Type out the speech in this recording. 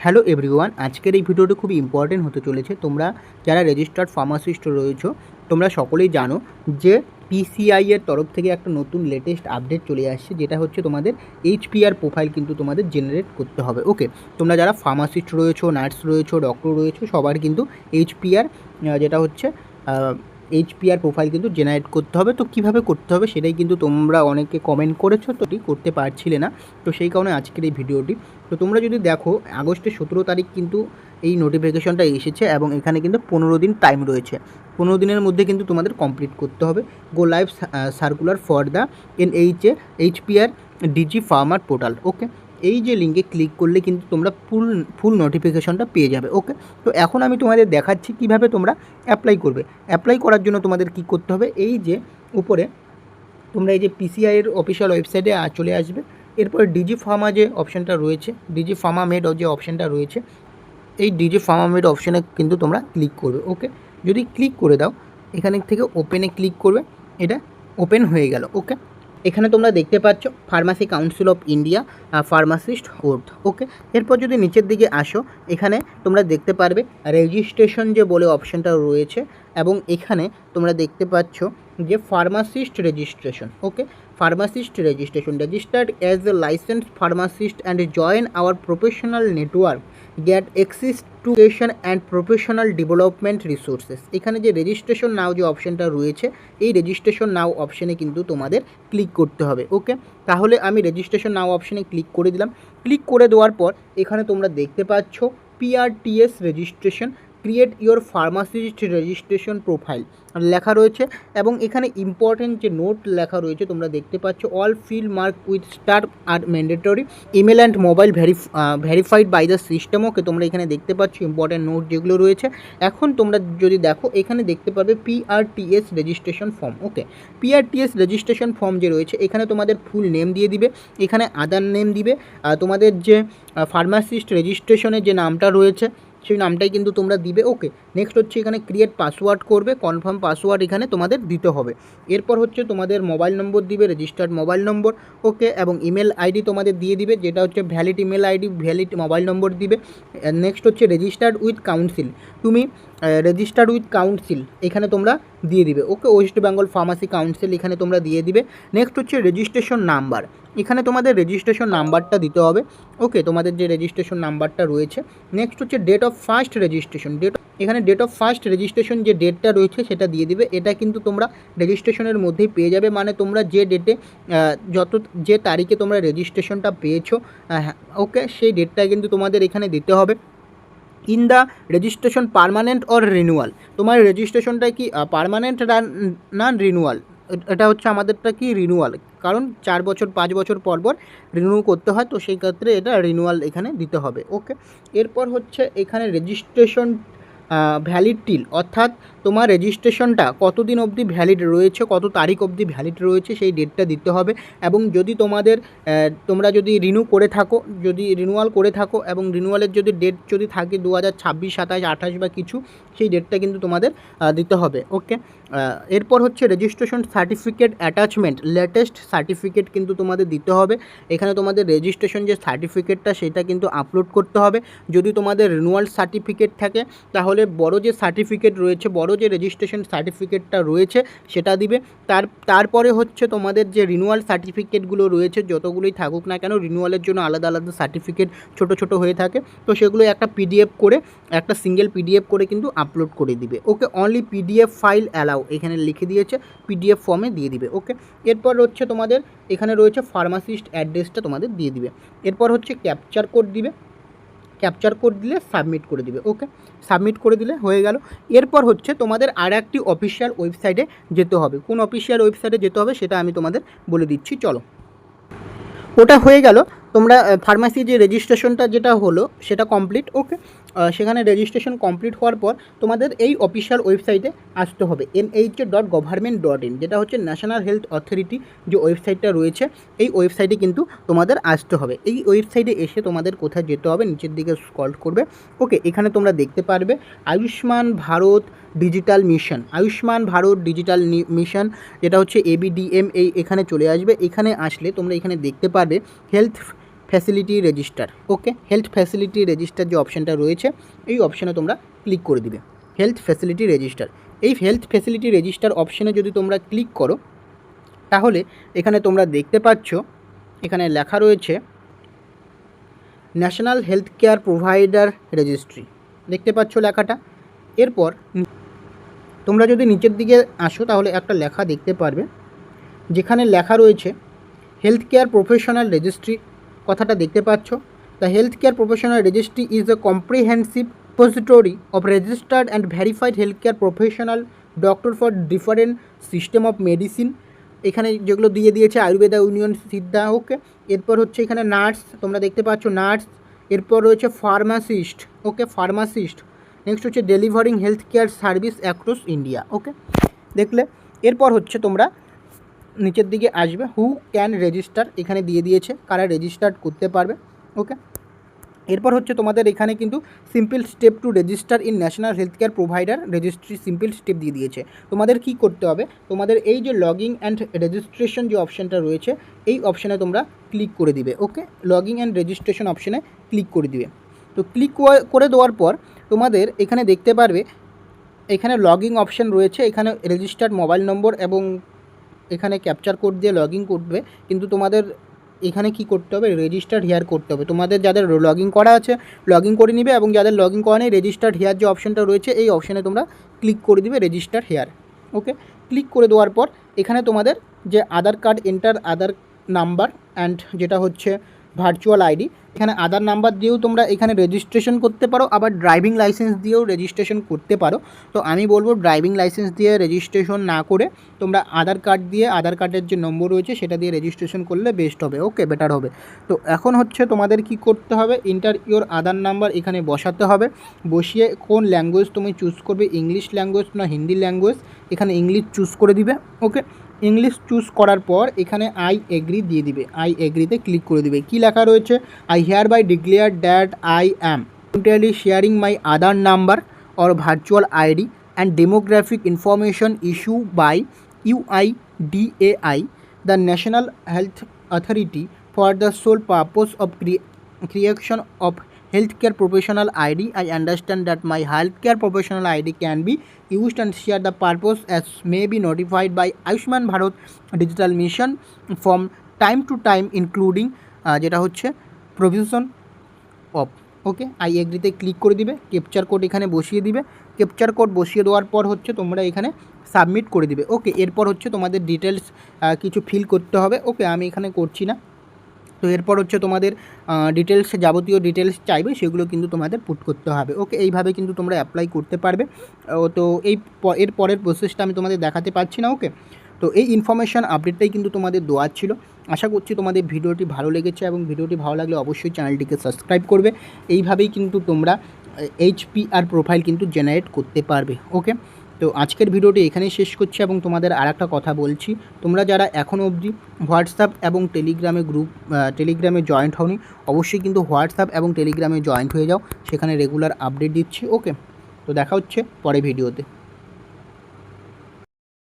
Hello everyone, আজকের এই ভিডিওটি খুব ইম্পর্টেন্ট হতে চলেছে। তোমরা যারা রেজিস্টার্ড ফার্মাসিস্ট রয়েছো তোমরা সকলেই জানো যে পিসিআই এর তরফ থেকে একটা নতুন লেটেস্ট আপডেট চলে আসছে, যেটা হচ্ছে তোমাদের এইচপিআর প্রোফাইল কিন্তু তোমাদের জেনারেট করতে হবে। ওকে, তোমরা যারা ফার্মাসিস্ট রয়েছো, নার্স রয়েছো, ডক্টর রয়েছো, সবার কিন্তু এইচপিআর যেটা হচ্ছে এইচপিআর প্রোফাইল কিন্তু জেনারেট করতে হবে। তো কীভাবে করতে হবে সেটাই কিন্তু তোমরা অনেকে কমেন্ট করেছো, তো করতে পারছিলে না, তো সেই কারণে আজকের এই ভিডিওটি। তো তোমরা যদি দেখো আগস্টের 17 তারিখ কিন্তু এই নোটিফিকেশনটা এসেছে এবং এখানে কিন্তু 15 দিন টাইম রয়েছে। 15 দিনের মধ্যে কিন্তু তোমাদের কমপ্লিট করতে হবে। Go live circular for the HPR digi ফার্মার পোর্টাল। ওকে, এই যে লিঙ্কে ক্লিক করলে কিন্তু তোমরা ফুল নোটিফিকেশনটা পেয়ে যাবে। ওকে, তো এখন আমি তোমাদের দেখাচ্ছি কিভাবে তোমরা অ্যাপ্লাই করবে। অ্যাপ্লাই করার জন্য তোমাদের কি করতে হবে, এই যে উপরে তোমরা এই যে পিসিআইয়ের অফিসিয়াল ওয়েবসাইটে চলে আসবে। এরপর ডিজি ফার্মা যে অপশানটা রয়েছে, ডিজি ফার্মা মেড যে অপশানটা রয়েছে, এই ডিজি ফার্মা মেড অপশানে কিন্তু তোমরা ক্লিক করবে। ওকে, যদি ক্লিক করে দাও এখানে থেকে ওপেনে ক্লিক করবে, এটা ওপেন হয়ে গেল। ওকে, এখানে তোমরা দেখতে পাচ্ছ pharmacy council of India pharmacist ওর্থ। ওকে, এরপর যদি নিচের দিকে আসো এখানে তোমরা দেখতে পারবে রেজিস্ট্রেশন যে বলে অপশানটা রয়েছে, এবং এখানে তোমরা দেখতে পাচ্ছ যে pharmacist registration. Okay, pharmacist registration, registered as a licence pharmacist and join our professional network, get access to education and professional development resources. এখানে যে রেজিস্ট্রেশন নাও যে অপশানটা রয়েছে, এই রেজিস্ট্রেশন নাও অপশানে কিন্তু তোমাদের ক্লিক করতে হবে। ওকে, তাহলে আমি রেজিস্ট্রেশন নাও অপশানে ক্লিক করে দিলাম। ক্লিক করে দেওয়ার পর এখানে তোমরা দেখতে পাচ্ছ PRTS registration, create your pharmacist registration profile লেখা রয়েছে, এবং এখানে ইম্পর্টেন্ট যে নোট লেখা রয়েছে তোমরা দেখতে পাচ্ছ, all field mark with star are mandatory, email and mobile verified by the system. Okay, তোমরা এখানে দেখতে পাচ্ছ ইম্পর্টেন্ট নোট যেগুলো রয়েছে। এখন তোমরা যদি দেখো এখানে দেখতে পাবে পিআরটিএস রেজিস্ট্রেশন ফর্ম। ওকে, পিআরটিএস রেজিস্ট্রেশন ফর্ম যে রয়েছে এখানে তোমাদের ফুল নেম দিয়ে দিবে, এখানে আদার নেম দিবে, তোমাদের যে ফার্মাসিস্ট রেজিস্ট্রেশনের যে নামটা রয়েছে সেই নামটাই কিন্তু তোমরা দিবে। ওকে, নেক্সট হচ্ছে এখানে ক্রিয়েট পাসওয়ার্ড করবে, কনফার্ম পাসওয়ার্ড এখানে তোমাদের দিতে হবে। এরপর হচ্ছে তোমাদের মোবাইল নম্বর দিবে, রেজিস্টার্ড মোবাইল নম্বর। ওকে, এবং ইমেল আইডি তোমাদের দিয়ে দিবে, যেটা হচ্ছে valid email ID, valid mobile নম্বর দিবে। নেক্সট হচ্ছে রেজিস্টার্ড উইথ কাউন্সিল, তুমি রেজিস্টার্ড উইথ কাউন্সিল এখানে তোমরা দিয়ে দিবে। ওকে, ওয়েস্ট বেঙ্গল ফার্মাসি কাউন্সিল এখানে তোমরা দিয়ে দিবে। নেক্সট হচ্ছে রেজিস্ট্রেশন নাম্বার, এখানে তোমাদের রেজিস্ট্রেশন নাম্বারটা দিতে হবে। ওকে, তোমাদের যে রেজিস্ট্রেশন নাম্বারটা রয়েছে। নেক্সট হচ্ছে ডেট অফ ফার্স্ট রেজিস্ট্রেশন, এখানে ডেট অফ ফার্স্ট রেজিস্ট্রেশন যে ডেটটা রয়েছে সেটা দিয়ে দিবে। এটা কিন্তু তোমরা রেজিস্ট্রেশনের মধ্যেই পেয়ে যাবে, মানে তোমরা যে ডেটে যে তারিখে তোমরা রেজিস্ট্রেশনটা পেয়েছো, ওকে, সেই ডেটটা কিন্তু তোমাদের এখানে দিতে হবে। In the registration permanent or renewal, তোমার রেজিস্ট্রেশনটা কি পার্মানেন্ট না রিনিউয়াল, এটা হচ্ছে আমাদেরটা কি রিনিউয়াল, কারণ 4 বছর 5 বছর পর পর রিনিউ করতে হয়, তো সেই ক্ষেত্রে এটা রিনিউয়াল এখানে দিতে হবে। ওকে, এরপর হচ্ছে এখানে রেজিস্ট্রেশন ভ্যালিড টিল, অর্থাৎ তোমার রেজিস্ট্রেশনটা কতদিন অবধি ভ্যালিড রয়েছে, কত তারিখ অবধি ভ্যালিড রয়েছে সেই ডেটটা দিতে হবে। এবং যদি তোমরা যদি রিনিউ করে থাকো, যদি রিনিউয়াল করে থাকো এবং রিনিউয়ালের যদি ডেট যদি থাকে 2026, 27, 28 বা কিছু, সেই ডেটটা কিন্তু তোমাদের দিতে হবে। ওকে, এরপর হচ্ছে registration certificate attachment, latest certificate কিন্তু তোমাদের দিতে হবে। এখানে তোমাদের রেজিস্ট্রেশন যে সার্টিফিকেটটা সেটা কিন্তু আপলোড করতে হবে। যদি তোমাদের রিনিউয়াল সার্টিফিকেট থাকে তাহলে বড় যে সার্টিফিকেট রয়েছে, বড় যে রেজিস্ট্রেশন সার্টিফিকেটটা রয়েছে সেটা দিবে। তারপরে হচ্ছে তোমাদের যে রিনিউয়াল সার্টিফিকেটগুলো রয়েছে যতগুলোই থাকুক না কেন, রিনিউয়ালের জন্য আলাদা আলাদা সার্টিফিকেট ছোট ছোট হয়ে থাকে, তো সেগুলো একটা সিঙ্গেল পিডিএফ করে কিন্তু আপলোড করে দিবে। ওকে, অনলি পিডিএফ ফাইল অ্যালাউ এখানে লিখে দিয়েছে, পিডিএফ ফর্মে দিয়ে দিবে। ওকে, এরপর হচ্ছে তোমাদের এখানে রয়েছে ফার্মাসিস্ট অ্যাড্রেসটা তোমাদের দিয়ে দিবে। এরপর হচ্ছে ক্যাপচার কোড দিবে, ক্যাপচার কোড দিলে সাবমিট করে দিবে। ওকে, সাবমিট করে দিলে হয়ে গেল। এরপর হচ্ছে তোমাদের আর একটি অফিসিয়াল ওয়েবসাইটে যেতে হবে। কোন অফিসিয়াল ওয়েবসাইটে যেতে হবে সেটা আমি তোমাদের বলে দিচ্ছি, চলো। ওটা হয়ে গেল, তোমরা ফার্মাসি যে রেজিস্ট্রেশনটা যেটা হলো সেটা কমপ্লিট। ওকে, সেখানে রেজিস্ট্রেশন কমপ্লিট হওয়ার পর তোমাদের এই অফিসিয়াল ওয়েবসাইটে আসতে হবে, NHA.gov.in, যেটা হচ্ছে ন্যাশনাল হেলথ অথরিটি যে ওয়েবসাইটটা রয়েছে, এই ওয়েবসাইটে কিন্তু তোমাদের আসতে হবে। এই ওয়েবসাইটে এসে তোমাদের কোথায় যেতে হবে, নিচের দিকে স্ক্রল করবে। ওকে, এখানে তোমরা দেখতে পারবে Ayushman Bharat digital mission, Ayushman Bharat digital mission, যেটা হচ্ছে ABDM, এখানে চলে আসবে। এখানে আসলে তোমরা এখানে দেখতে পারবে হেলথ ফ্যাসিলিটি রেজিস্টার। ওকে, হেলথ ফ্যাসিলিটি রেজিস্টার যে অপশানটা রয়েছে এই অপশানে তোমরা ক্লিক করে দিবে। হেলথ ফ্যাসিলিটি রেজিস্টার, এই হেলথ ফ্যাসিলিটি রেজিস্টার অপশানে যদি তোমরা ক্লিক করো তাহলে এখানে তোমরা দেখতে পাচ্ছ এখানে লেখা রয়েছে national health care provider registry, দেখতে পাচ্ছ লেখাটা। এরপর তোমরা যদি নিচের দিকে আসো তাহলে একটা লেখা দেখতে পারবে যেখানে লেখা রয়েছে হেলথ কেয়ার প্রফেশনাল রেজিস্ট্রি, কথাটা দেখতে পাচ্ছ। The health care professional registry is a comprehensive repository of registered and verified health care professional doctor for different system of medicine, এখানে যেগুলো দিয়ে দিয়েছে আয়ুর্বেদা, ইউনিয়ন, সিদ্ধা। ওকে, এরপর হচ্ছে এখানে নার্স, তোমরা দেখতে পাচ্ছ নার্স। এরপর রয়েছে ফার্মাসিস্ট। Okay, pharmacist. নেক্সট হচ্ছে delivering health care service across India. Okay, দেখলে। এরপর হচ্ছে তোমরা নিচের দিকে আসবে, হু ক্যান রেজিস্টার, এখানে দিয়ে দিয়েছে কারা রেজিস্টার করতে পারবে। ওকে, এরপর হচ্ছে তোমাদের এখানে কিন্তু simple step to register in national health care provider registry, simple step দিয়ে দিয়েছে। তোমাদের কি করতে হবে, তোমাদের এই যে লগিং অ্যান্ড রেজিস্ট্রেশন যে অপশানটা রয়েছে এই অপশানে তোমরা ক্লিক করে দিবে। ওকে, লগিং অ্যান্ড রেজিস্ট্রেশন অপশানে ক্লিক করে দিবে। তো ক্লিক করে দেওয়ার পর তোমাদের এখানে দেখতে পারবে এখানে লগিং অপশান রয়েছে, এখানে রেজিস্টার্ড মোবাইল নম্বর এবং এখানে ক্যাপচার কোড দিয়ে লগইন করবে। কিন্তু তোমাদের এখানে কি করতে হবে, রেজিস্টার্ড হেয়ার করতে হবে। তোমাদের যাদের লগইন করা আছে লগইন করে নিবে, এবং যাদের লগইন করা নেই রেজিস্টার্ড হেয়ার যে অপশানটা রয়েছে এই অপশানে তোমরা ক্লিক করে দিবে রেজিস্টার হেয়ার। ওকে, ক্লিক করে দেওয়ার পর এখানে তোমাদের যে Aadhaar card enter Aadhaar number and যেটা হচ্ছে ভার্চুয়াল আইডি, এখানে আধার নাম্বার দিয়েও তোমরা এখানে রেজিস্ট্রেশন করতে পারো, আবার ড্রাইভিং লাইসেন্স দিয়েও রেজিস্ট্রেশন করতে পারো। তো আমি বলবো ড্রাইভিং লাইসেন্স দিয়ে রেজিস্ট্রেশন না করে তোমরা আধার কার্ড দিয়ে, আধার কার্ডের যে নম্বর রয়েছে সেটা দিয়ে রেজিস্ট্রেশন করলে বেস্ট হবে। ওকে, বেটার হবে। তো এখন হচ্ছে তোমাদের কি করতে হবে, ইন্টার ইওর আধার নাম্বার এখানে বসাতে হবে। বসিয়ে কোন ল্যাঙ্গুয়েজ তুমি চুজ করবে, ইংলিশ ল্যাঙ্গুয়েজ না হিন্দি ল্যাঙ্গুয়েজ, এখানে ইংলিশ চুজ করে দিবে। ওকে, ইংলিশ চুজ করার পর এখানে আই এগ্রি দিয়ে দিবে, আই এগ্রিতে ক্লিক করে দিবে। কি লেখা রয়েছে, I hereby declare that I am voluntarily sharing my Aadhaar number or virtual ID and demographic information issued by UIDAI, the National Health Authority, for the sole purpose of creation of healthcare professional ID. I understand that my healthcare professional ID can be used and share the purpose as may be notified by Ayushman Bharat Digital Mission from time to time including যেটা হচ্ছে provision of. Okay, I এগ্রিতে click করে দিবে, capture code এখানে বসিয়ে দিবে। Capture code বসিয়ে দেওয়ার পর হচ্ছে তোমরা এখানে সাবমিট করে দিবে। ওকে, এরপর হচ্ছে তোমাদের ডিটেলস কিছু ফিল করতে হবে। ওকে, আমি এখানে করছি না। তো এরপর হচ্ছে তোমাদের ডিটেলস, যাবতীয় ডিটেলস চাইবে সেগুলো কিন্তু তোমাদের পুট করতে হবে। ওকে, এইভাবে কিন্তু তোমরা অ্যাপ্লাই করতে পারবে। তো এর পরের প্রসেসটা আমি তোমাদের দেখাতে পারছি না। ওকে, তো এই ইনফরমেশান আপডেটটাই কিন্তু তোমাদের দেওয়ার ছিল। আশা করছি তোমাদের ভিডিওটি ভালো লেগেছে, এবং ভিডিওটি ভালো লাগলে অবশ্যই চ্যানেলটিকে সাবস্ক্রাইব করবে। এইভাবেই কিন্তু তোমরা HPR প্রোফাইল কিন্তু জেনারেট করতে পারবে। ওকে, তো আজকের ভিডিওটি এখানেই শেষ করছি, এবং তোমাদের আর একটা কথা বলছি, তোমরা যারা এখনও অবধি হোয়াটসঅ্যাপ এবং টেলিগ্রামে জয়েন্ট হওনি অবশ্যই কিন্তু হোয়াটসঅ্যাপ এবং টেলিগ্রামে জয়েন্ট হয়ে যাও, সেখানে রেগুলার আপডেট দিচ্ছি। ওকে, তো দেখা হচ্ছে পরে ভিডিওতে।